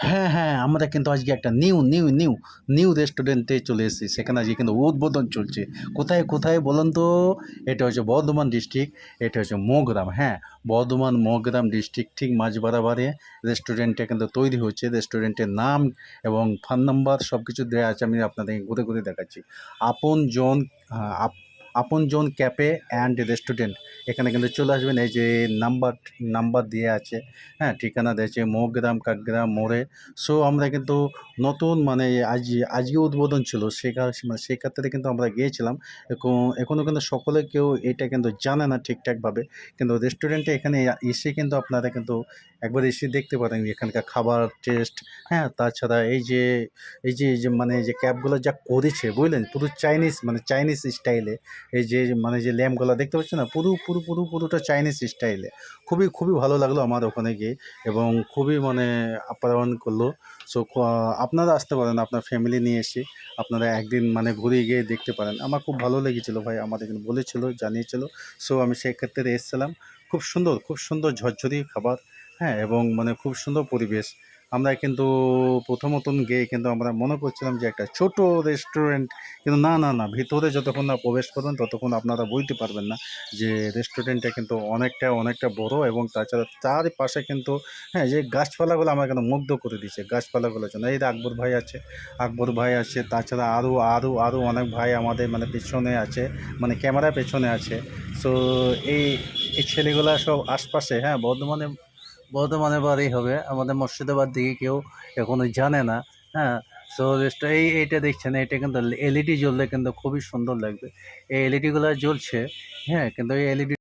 হ্যাঁ, হ্যাঁ, আমরা কিন্তু আজকে একটা নিউ রেস্টুরেন্টে চলে এসেছি। সেখানে আজকে কিন্তু উদ্বোধন চলছে। কোথায় বলুন তো? এটা হচ্ছে বর্ধমান ডিস্ট্রিক্ট, এটা হচ্ছে মৌগ্রাম। হ্যাঁ, বর্ধমান মৌগ্রাম ডিস্ট্রিক্ট ঠিক মাঝ বরাবরে রেস্টুরেন্টটা কিন্তু তৈরি হচ্ছে। রেস্টুরেন্টের নাম এবং ফোন নাম্বার সবকিছু দেয়া আছে। আমি আপনাদেরকে ঘুরে দেখাচ্ছি। আপনজন আ আপ আপনজন ক্যাফে অ্যান্ড রেস্টুরেন্ট। এখানে কিন্তু চলে আসবেন। এই যে নাম্বার দেয়া আছে। হ্যাঁ, ঠিকানা দিয়েছে মৌগ্রাম কাকগ্রাম মোড়ে। সো আমরা কিন্তু নতুন মানে আজকে উদ্বোধন ছিল মানে সেই ক্ষেত্রে কিন্তু আমরা গিয়েছিলাম। এখনও কিন্তু সকলে কেউ এটা কিন্তু জানে না ঠিকঠাকভাবে। কিন্তু রেস্টুরেন্টে এখানে এসে কিন্তু আপনারা কিন্তু একবার এসে দেখতে পারেন এখানকার খাবার টেস্ট। হ্যাঁ, তাছাড়া এই যে মানে যে ক্যাবগুলো যা করেছে বুঝলেন? পুরো চাইনিজ স্টাইলে। এই যে মানে যে ল্যাম্পগুলা দেখতে পাচ্ছেন না? পুরোটা চাইনিজ স্টাইলে। খুবই ভালো লাগলো আমার ওখানে গিয়ে এবং খুবই মানে আপ্যায়ন করলো। সো আপনারা আসতে পারেন আপনার ফ্যামিলি নিয়ে এসে। আপনারা একদিন মানে ঘুরে গিয়ে দেখতে পারেন। আমার খুব ভালো লেগেছিল ভাই। আমাদের এখানে বলেছিল, জানিয়েছিল। সো আমি সেক্ষেত্রে এসেছিলাম। খুব সুন্দর ঝরঝরি খাবার। হ্যাঁ, এবং মানে খুব সুন্দর পরিবেশ। আমরা কিন্তু প্রথমত গিয়ে কিন্তু আমরা মনে করছিলাম যে একটা ছোট রেস্টুরেন্ট। কিন্তু না, ভিতরে যতক্ষণ না প্রবেশ করবেন ততক্ষণ আপনারা বুঝতে পারবেন না যে রেস্টুরেন্টটা কিন্তু অনেকটা বড় এবং তাছাড়া চারপাশে কিন্তু হ্যাঁ, যে গাছপালাগুলো আমাকে কিন্তু মুগ্ধ করে দিয়েছে গাছপালাগুলোর জন্য। এই যে আকবর ভাই আছে, তাছাড়া আরও অনেক ভাই আমাদের মানে পেছনে আছে, মানে ক্যামেরার পেছনে আছে। সো এই এই ছেলেগুলা সব আশপাশে, হ্যাঁ, বর্ধমানে বাড়ি হবে। আমাদের মুর্শিদাবাদ দিকে কেউ এখনো জানে না। হ্যাঁ, সো এইটা দেখছেন, এটা কিন্তু এলইডি জ্বললে কিন্তু খুবই সুন্দর লাগবে। এই এলইডিগুলো জ্বলছে। হ্যাঁ, কিন্তু এই এলইডি